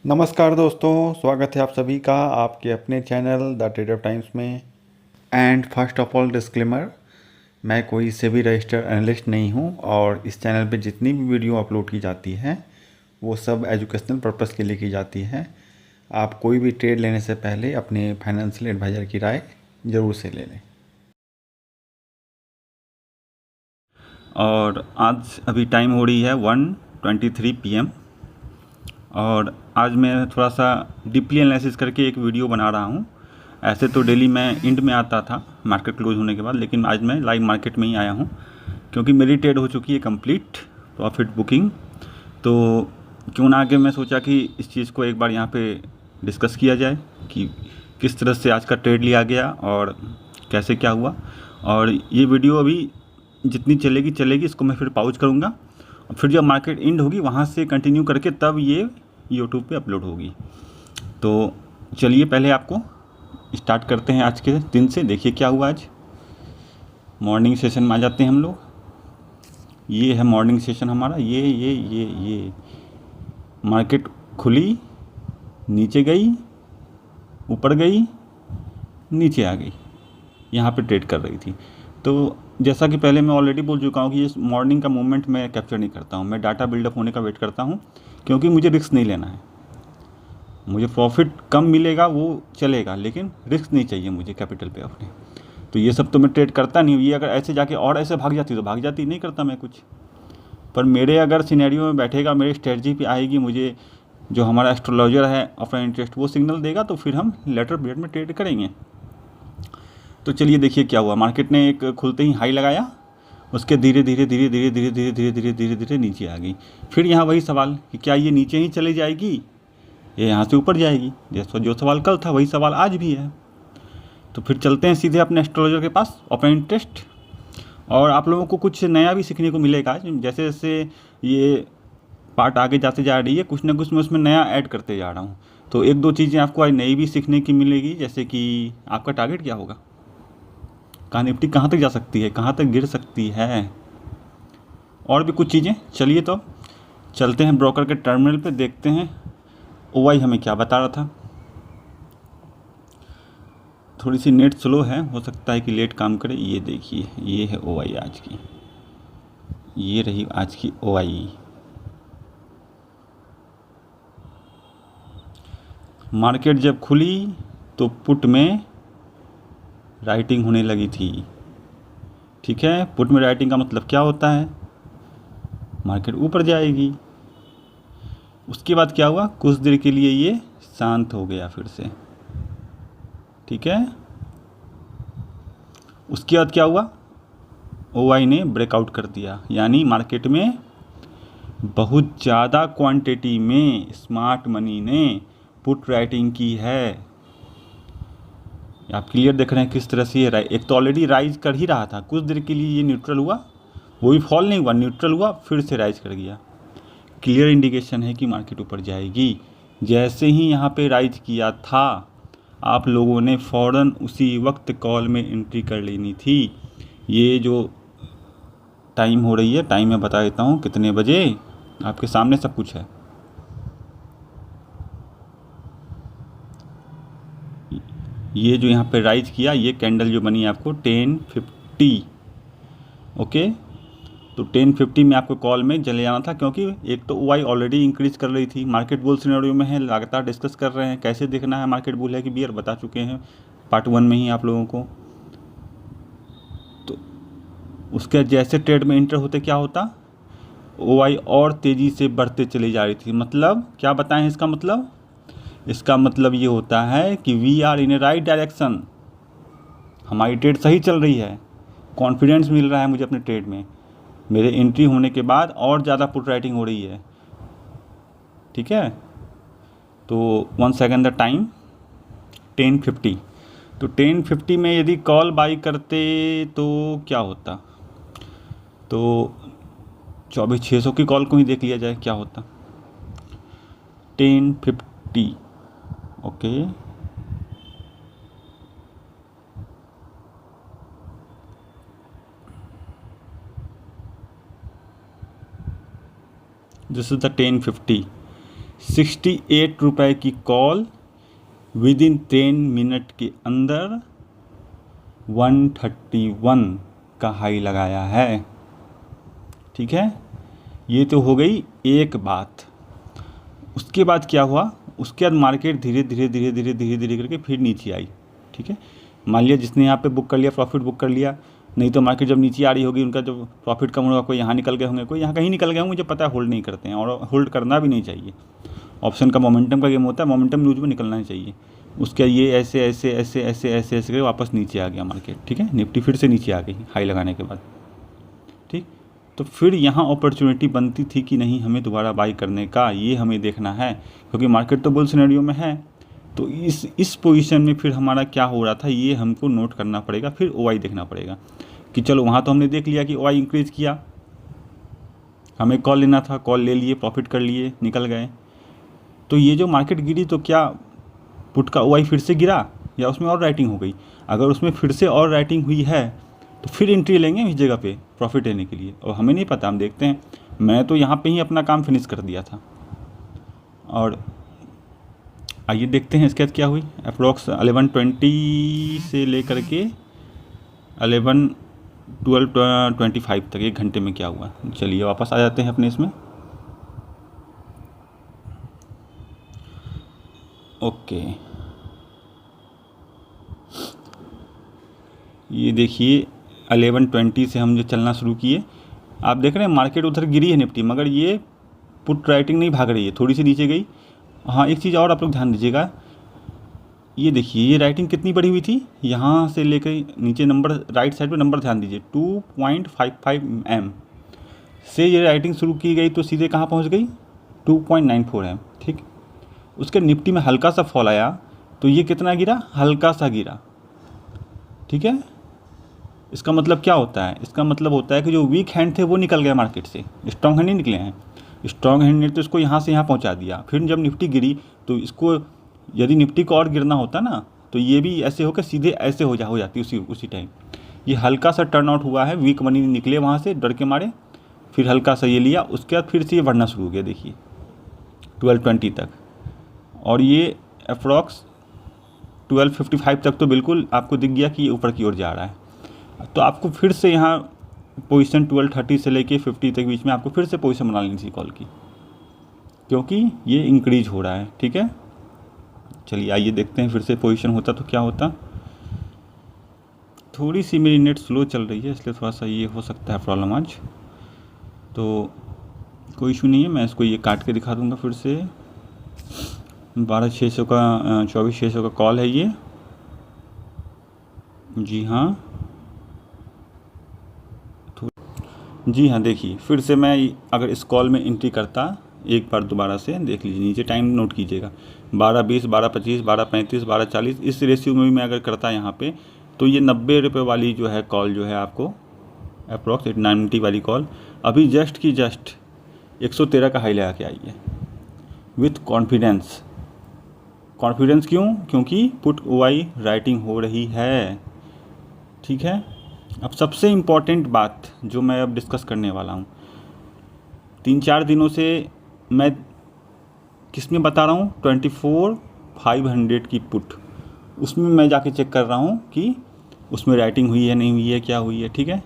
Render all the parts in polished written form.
नमस्कार दोस्तों, स्वागत है आप सभी का आपके अपने चैनल द ट्रेडर टाइम्स में। And first of all disclaimer, मैं कोई सेबी रजिस्टर्ड एनालिस्ट नहीं हूं और इस चैनल पे जितनी भी वीडियो अपलोड की जाती हैं वो सब एजुकेशनल पर्पस के लिए की जाती हैं। आप कोई भी ट्रेड लेने से पहले अपने फाइनेंशियल एडवाइज़र की राय ज़रूर से ले लें। और आज अभी टाइम हो रही है 1:23 PM और आज मैं थोड़ा सा डीपली एनालिसिस करके एक वीडियो बना रहा हूँ। ऐसे तो डेली मैं इंड में आता था मार्केट क्लोज होने के बाद, लेकिन आज मैं लाइव मार्केट में ही आया हूँ क्योंकि मेरी ट्रेड हो चुकी है कंप्लीट प्रॉफिट बुकिंग। तो क्यों ना आगे मैं सोचा कि इस चीज़ को एक बार यहाँ पे डिस्कस किया जाए कि किस तरह से आज का ट्रेड लिया गया और कैसे क्या हुआ। और ये वीडियो अभी जितनी चलेगी इसको मैं फिर पॉज करूँगा और फिर जब मार्केट एंड होगी वहाँ से कंटिन्यू करके तब ये यूट्यूब पे अपलोड होगी। तो चलिए पहले आपको स्टार्ट करते हैं आज के दिन से। देखिए क्या हुआ आज मॉर्निंग सेशन में आ जाते हैं हम लोग। ये है मॉर्निंग सेशन हमारा। ये मार्केट खुली, नीचे गई, ऊपर गई, नीचे आ गई, यहाँ पे ट्रेड कर रही थी। तो जैसा कि पहले मैं ऑलरेडी बोल चुका हूँ कि ये मॉर्निंग का मूवमेंट मैं कैप्चर नहीं करता हूँ, मैं डाटा बिल्डअप होने का वेट करता हूँ क्योंकि मुझे रिस्क नहीं लेना है। मुझे प्रॉफिट कम मिलेगा वो चलेगा, लेकिन रिस्क नहीं चाहिए मुझे कैपिटल पे अपने। तो ये सब तो मैं ट्रेड करता नहीं हूँ। ये अगर ऐसे जाके और ऐसे भाग जाती तो भाग जाती, नहीं करता मैं कुछ। पर मेरे अगर सिनेरियो में बैठेगा, मेरी स्ट्रेटजी पे आएगी, मुझे जो हमारा एस्ट्रोलॉजर है अपना इंटरेस्ट वो सिग्नल देगा तो फिर हम लेटर पीरियड में ट्रेड करेंगे। तो चलिए देखिए क्या हुआ। मार्केट ने एक खुलते ही हाई लगाया, उसके धीरे धीरे नीचे आ गई। फिर यहाँ वही सवाल कि क्या ये नीचे ही चली जाएगी, ये यहाँ से ऊपर जाएगी। जैसा जो सवाल कल था वही सवाल आज भी है। तो फिर चलते हैं सीधे अपने एस्ट्रोलॉजर के पास, अपना इंटरेस्ट। और आप लोगों को कुछ नया भी सीखने को मिलेगा। जैसे जैसे ये पार्ट आगे जाते जा रही है, कुछ ना कुछ मैं उसमें नया ऐड करते जा रहा हूँ। तो एक दो चीज़ें आपको आज नई भी सीखने की मिलेगी, जैसे कि आपका टारगेट क्या होगा, कहाँ निफ्टी कहाँ तक जा सकती है, कहाँ तक गिर सकती है, और भी कुछ चीज़ें। चलिए तो चलते हैं ब्रोकर के टर्मिनल पे, देखते हैं ओवाई हमें क्या बता रहा था। थोड़ी सी नेट स्लो है, हो सकता है कि लेट काम करे। ये देखिए, ये है ओवाई आज की, ये रही आज की ओवाई। मार्केट जब खुली तो पुट में राइटिंग होने लगी थी। ठीक है, पुट में राइटिंग का मतलब क्या होता है, मार्केट ऊपर जाएगी। उसके बाद क्या हुआ, कुछ देर के लिए ये शांत हो गया फिर से। ठीक है, उसके बाद क्या हुआ, ओवाई ने ब्रेकआउट कर दिया, यानी मार्केट में बहुत ज़्यादा क्वांटिटी में स्मार्ट मनी ने पुट राइटिंग की है। आप क्लियर देख रहे हैं किस तरह से ये एक तो ऑलरेडी राइज कर ही रहा था, कुछ देर के लिए ये न्यूट्रल हुआ, वो भी फॉल नहीं हुआ, न्यूट्रल हुआ, फिर से राइज कर गया। क्लियर इंडिकेशन है कि मार्केट ऊपर जाएगी। जैसे ही यहाँ पे राइज किया था, आप लोगों ने फ़ौरन उसी वक्त कॉल में एंट्री कर लेनी थी। ये जो टाइम हो रही है, टाइम मैं बता देता हूँ कितने बजे, आपके सामने सब कुछ है। ये जो यहाँ पे राइज किया, ये कैंडल जो बनी है आपको 10:50, ओके। तो 10:50 में आपको कॉल में चले जाना था, क्योंकि एक तो ओआई ऑलरेडी इंक्रीज कर रही थी, मार्केट बुल सिनेरियो में है, लगातार डिस्कस कर रहे हैं कैसे देखना है मार्केट बुल है कि बियर, बता चुके हैं पार्ट 1 में ही आप लोगों को। तो उसके जैसे ट्रेड में इंटर होते क्या होता, ओआई और तेज़ी से बढ़ते चली जा रही थी। मतलब क्या बताएं इसका मतलब, इसका मतलब ये होता है कि we are in a right direction, हमारी ट्रेड सही चल रही है, कॉन्फिडेंस मिल रहा है मुझे अपने ट्रेड में। मेरे एंट्री होने के बाद और ज़्यादा पुट राइटिंग हो रही है। ठीक है, तो 1 सेकेंड द टाइम 10:50। तो 10:50 में यदि कॉल बाई करते तो क्या होता, तो 24,600 की कॉल को ही देख लिया जाए क्या होता। 10:50, ओके। This is the 10:50। 68 रुपये की कॉल विद इन 10 मिनट के अंदर 131 का हाई लगाया है। ठीक है, ये तो हो गई एक बात। उसके बाद क्या हुआ, उसके बाद मार्केट धीरे धीरे करके फिर नीचे आई। ठीक है, मान लिया जिसने यहाँ पे बुक कर लिया प्रॉफिट बुक कर लिया, नहीं तो मार्केट जब नीचे आ रही होगी उनका जो प्रॉफिट कम होगा, कोई यहाँ निकल गए होंगे, कोई यहाँ कहीं निकल गए होंगे, मुझे पता है होल्ड नहीं करते हैं और होल्ड करना भी नहीं चाहिए। ऑप्शन का मोमेंटम का गेम होता है, मोमेंटम यूज में निकलना ही चाहिए। उसके ये ऐसे ऐसे ऐसे ऐसे ऐसे ऐसे करके वापस नीचे आ गया मार्केट। ठीक है, निफ्टी फिर से नीचे आ गई हाई लगाने के बाद। ठीक, तो फिर यहाँ अपॉर्चुनिटी बनती थी कि नहीं हमें दोबारा बाई करने का, ये हमें देखना है, क्योंकि मार्केट तो बुल सिनेरियो में है। तो इस पोजीशन में फिर हमारा क्या हो रहा था ये हमको नोट करना पड़ेगा। फिर ओआई देखना पड़ेगा कि चलो वहाँ तो हमने देख लिया कि ओआई इंक्रीज़ किया, हमें कॉल लेना था, कॉल ले लिए, प्रॉफिट कर लिए, निकल गए। तो ये जो मार्केट गिरी तो क्या पुट का ओआई फिर से गिरा या उसमें और राइटिंग हो गई? अगर उसमें फिर से और राइटिंग हुई है तो फिर एंट्री लेंगे इस जगह पे प्रॉफिट लेने के लिए, और हमें नहीं पता, हम देखते हैं। मैं तो यहाँ पे ही अपना काम फिनिश कर दिया था। और आइए देखते हैं इसके बाद क्या हुई। अप्रोक्स 11:20 से लेकर के 11:12-25 तक 1 घंटे में क्या हुआ। चलिए वापस आ जाते हैं अपने इसमें। ओके, ये देखिए 11:20 से हम जो चलना शुरू किए, आप देख रहे हैं मार्केट उधर गिरी है निफ्टी, मगर ये पुट राइटिंग नहीं भाग रही है, थोड़ी सी नीचे गई। हाँ, एक चीज़ और आप लोग ध्यान दीजिएगा, ये देखिए ये राइटिंग कितनी बड़ी हुई थी, यहाँ से लेकर नीचे नंबर राइट साइड पे नंबर ध्यान दीजिए 2.55 m से ये राइटिंग शुरू की गई तो सीधे कहाँ पहुँच गई 2.94 m। ठीक, उसके निफ्टी में हल्का सा फॉल आया तो ये कितना गिरा, हल्का सा गिरा। ठीक है, इसका मतलब क्या होता है, इसका मतलब होता है कि जो वीक हैंड थे वो निकल गए मार्केट से, स्ट्रॉन्ग हैंड नहीं निकले हैं। स्ट्रॉन्ग हैंड ने तो इसको यहाँ से यहाँ पहुँचा दिया। फिर जब निफ्टी गिरी तो इसको, यदि निफ्टी को और गिरना होता ना तो ये भी ऐसे होकर सीधे ऐसे हो जाती उसी टाइम। ये हल्का सा टर्न आउट हुआ है, वीक मनी निकले वहाँ से डर के मारे, फिर हल्का सा ये लिया, उसके बाद फिर से ये बढ़ना शुरू हो गया। देखिए 12:20 तक, और ये अप्रॉक्स 12:55 तक तो बिल्कुल आपको दिख गया कि ये ऊपर की ओर जा रहा है। तो आपको फिर से यहाँ पोजीशन 12:30 से लेके 50 तक बीच में आपको फिर से पोजीशन बना लेनी थी कॉल की, क्योंकि ये इंक्रीज हो रहा है। ठीक है, चलिए आइए देखते हैं फिर से पोजीशन होता तो क्या होता। थोड़ी सी मेरी नेट स्लो चल रही है इसलिए थोड़ा सा ये हो सकता है प्रॉब्लम आज, तो कोई इशू नहीं है। मैं इसको ये काट के दिखा दूंगा फिर से। 12,600 का 24,600 का कॉल है ये। जी हाँ, देखिए फिर से मैं अगर इस कॉल में एंट्री करता एक बार दोबारा से देख लीजिए, नीचे टाइम नोट कीजिएगा 12:20, 12:25, 12:35, 12:40 इस रेशियो में भी मैं अगर करता यहाँ पे तो ये 90 रुपये वाली जो है कॉल जो है आपको अप्रॉक्स 90 वाली कॉल अभी जस्ट की जस्ट 113 का हाई लगा के आई है विथ कॉन्फिडेंस। कॉन्फिडेंस क्यों? क्योंकि पुट ओआई राइटिंग हो रही है। ठीक है, अब सबसे इम्पॉर्टेंट बात जो मैं अब डिस्कस करने वाला हूँ, 3-4 दिनों से मैं किस में बता रहा हूँ 24,500 की पुट, उसमें मैं जाके चेक कर रहा हूँ कि उसमें राइटिंग हुई है नहीं हुई है, क्या हुई है। ठीक है,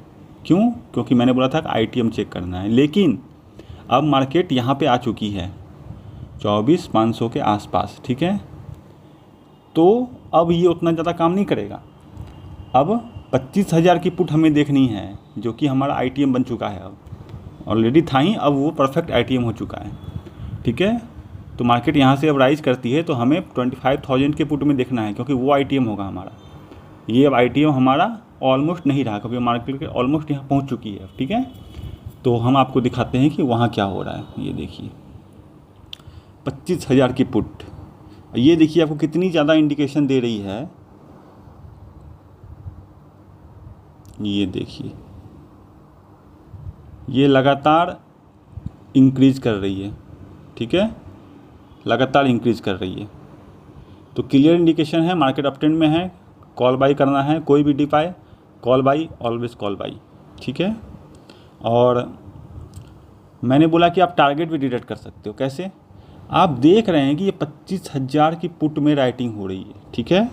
क्यों? क्योंकि मैंने बोला था कि आईटीएम चेक करना है, लेकिन अब मार्केट यहाँ पे आ चुकी है 24,500 के आसपास। ठीक है, तो अब ये उतना ज़्यादा काम नहीं करेगा। अब 25,000 की पुट हमें देखनी है जो कि हमारा आईटीएम बन चुका है, अब ऑलरेडी था ही, अब वो परफेक्ट आईटीएम हो चुका है। ठीक है, तो मार्केट यहाँ से अब राइज करती है तो हमें 25,000 के पुट में देखना है, क्योंकि वो आईटीएम होगा हमारा। ये अब आईटीएम हमारा ऑलमोस्ट नहीं रहा, क्योंकि मार्केट के ऑलमोस्ट यहाँ पहुँच चुकी है। ठीक है, तो हम आपको दिखाते हैं कि वहाँ क्या हो रहा है। ये देखिए 25,000 की पुट, ये देखिए आपको कितनी ज़्यादा इंडिकेशन दे रही है। ये देखिए ये लगातार इंक्रीज कर रही है। ठीक है, लगातार इंक्रीज कर रही है, तो क्लियर इंडिकेशन है मार्केट अप ट्रेंड में है, कॉल बाई करना है। कोई भी डिप आए call by, always call by. ठीक है, और मैंने बोला कि आप टारगेट भी डिटेक्ट कर सकते हो। कैसे? आप देख रहे हैं कि ये 25,000 की पुट में राइटिंग हो रही है, ठीक है,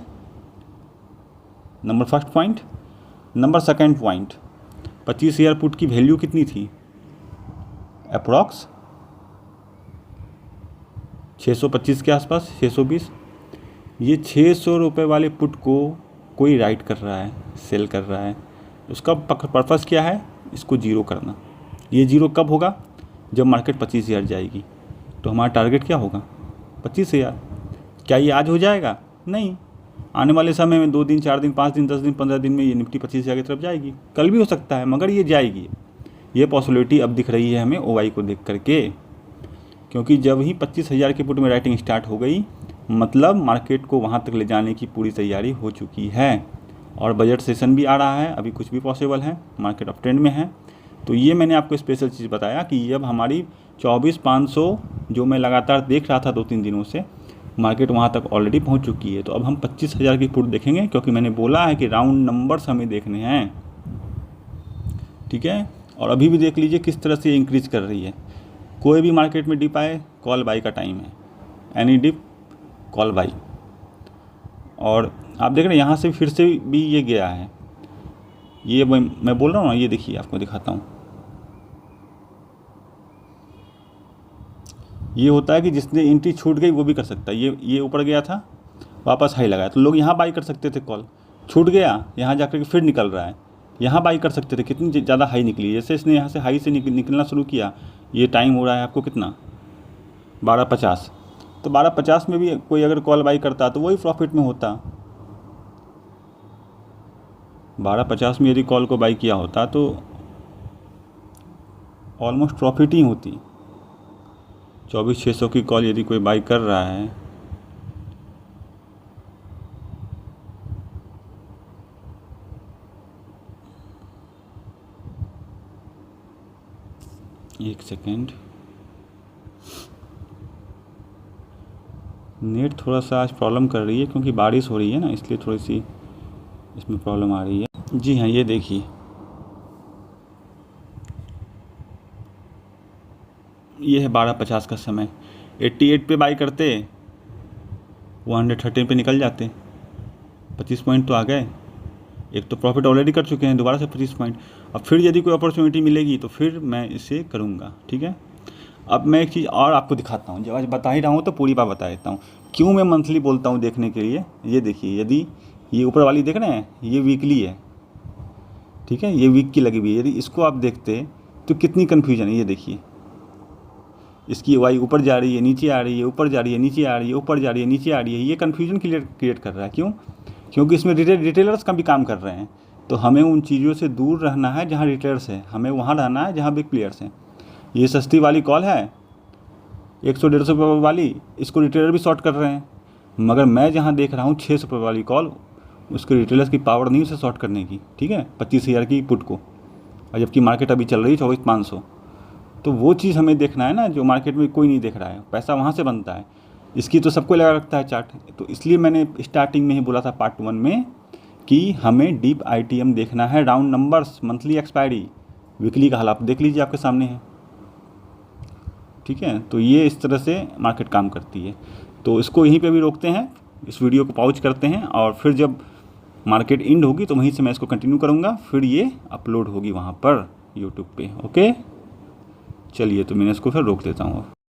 number first point. Number second point, 25,000 put की वैल्यू कितनी थी, अप्रॉक्स 625 के आसपास, 620। ये 600 रुपये वाले पुट को कोई राइट कर रहा है, सेल कर रहा है, उसका पर्पज़ क्या है, इसको जीरो करना। ये जीरो कब होगा, जब मार्केट 25,000 जाएगी। तो हमारा टारगेट क्या होगा, 25,000। क्या ये आज हो जाएगा, नहीं, आने वाले समय में 2 दिन, 4 दिन, 5 दिन, 10 दिन, 15 दिन में ये निफ्टी 25,000 की तरफ जाएगी। कल भी हो सकता है, मगर ये जाएगी। ये पॉसिबिलिटी अब दिख रही है हमें OI को देख करके, क्योंकि जब ही 25,000 की पुट में राइटिंग स्टार्ट हो गई, मतलब मार्केट को वहाँ तक ले जाने की पूरी तैयारी हो चुकी है। और बजट सेशन भी आ रहा है, अभी कुछ भी पॉसिबल है, मार्केट अप ट्रेंड में है। तो ये मैंने आपको स्पेशल चीज़ बताया कि जब हमारी 24,500 जो मैं लगातार देख रहा था 2-3 दिनों से, मार्केट वहाँ तक ऑलरेडी पहुँच चुकी है। तो अब हम 25,000 की पुट देखेंगे, क्योंकि मैंने बोला है कि राउंड नंबर्स हमें देखने हैं, ठीक है। और अभी भी देख लीजिए किस तरह से इंक्रीज कर रही है। कोई भी मार्केट में डिप आए, कॉल बाई का टाइम है, एनी डिप कॉल बाई। और आप देख रहे हैं यहाँ से फिर से भी ये गया है, ये मैं बोल रहा हूँ ना, ये देखिए आपको दिखाता हूँ। ये होता है कि जिसने एंट्री छूट गई वो भी कर सकता है। ये ऊपर गया था, वापस हाई लगाया, तो लोग यहाँ बाई कर सकते थे, कॉल छूट गया, यहाँ जाकर के फिर निकल रहा है, यहाँ बाई कर सकते थे। कितनी ज़्यादा हाई निकली, जैसे इसने यहाँ से हाई से निकलना शुरू किया। ये टाइम हो रहा है आपको कितना, 12:50। तो 12:50 में भी कोई अगर कॉल बाई करता तो वही प्रॉफिट में होता। 12:50 में यदि कॉल को बाई किया होता तो ऑलमोस्ट प्रॉफिट ही होती। 24,600 की कॉल यदि कोई बाई कर रहा है, एक सेकेंड, नेट थोड़ा सा आज प्रॉब्लम कर रही है, क्योंकि बारिश हो रही है ना, इसलिए थोड़ी सी इसमें प्रॉब्लम आ रही है। जी हाँ, ये देखिए, ये है 12:50 का समय। 88 पे बाई करते, 113 पे निकल जाते, 25 पॉइंट तो आ गए। एक तो प्रॉफिट ऑलरेडी कर चुके हैं, दोबारा से 25 पॉइंट। अब फिर यदि कोई अपॉर्चुनिटी मिलेगी तो फिर मैं इसे करूँगा, ठीक है। अब मैं एक चीज़ और आपको दिखाता हूँ, जब आज बता ही रहा हूँ तो पूरी बात बता देता हूँ, क्यों मैं मंथली बोलता हूँ देखने के लिए। ये देखिए, यदि ये ऊपर वाली देख रहे हैं, ये वीकली है, ठीक है, ये वीक की लगी हुई है। यदि इसको आप देखते तो कितनी कन्फ्यूजन है। ये देखिए, इसकी वाई ऊपर जा रही है, नीचे आ रही है, ऊपर जा रही है, नीचे आ रही है, ऊपर जा रही है, नीचे आ रही है। ये कन्फ्यूजन क्रिएट कर रहा है। क्यों? क्योंकि इसमें रिटेलर्स का भी काम कर रहे हैं। तो हमें उन चीज़ों से दूर रहना है जहाँ रिटेलर्स है, हमें वहाँ रहना है जहाँ बिग प्लेयर्स हैं। ये सस्ती वाली कॉल है 100-150 रुपये वाली, इसको रिटेलर भी शॉर्ट कर रहे हैं, मगर मैं जहाँ देख रहा हूँ 600 रुपये वाली कॉल, उसके रिटेलर्स की पावर नहीं उसे शॉर्ट करने की, ठीक है, 25,000 की पुट को, और जबकि मार्केट अभी चल रही है 24,500। तो वो चीज़ हमें देखना है ना, जो मार्केट में कोई नहीं देख रहा है, पैसा वहाँ से बनता है। इसकी तो सबको लगा रखता है चार्ट। तो इसलिए मैंने स्टार्टिंग में ही बोला था पार्ट 1 में कि हमें डीप ITM देखना है, round numbers, monthly expiry, weekly का हाल आप देख लीजिए, आपके सामने है, ठीक है। तो ये इस तरह से मार्केट काम करती है। तो इसको यहीं पे भी रोकते हैं, इस वीडियो को पॉज करते हैं, और फिर जब मार्केट एंड होगी तो वहीं से मैं इसको कंटिन्यू करूँगा, फिर ये अपलोड होगी वहाँ पर यूट्यूब पे। ओके, चलिए, तो मैंने इसको फिर रोक देता हूँ।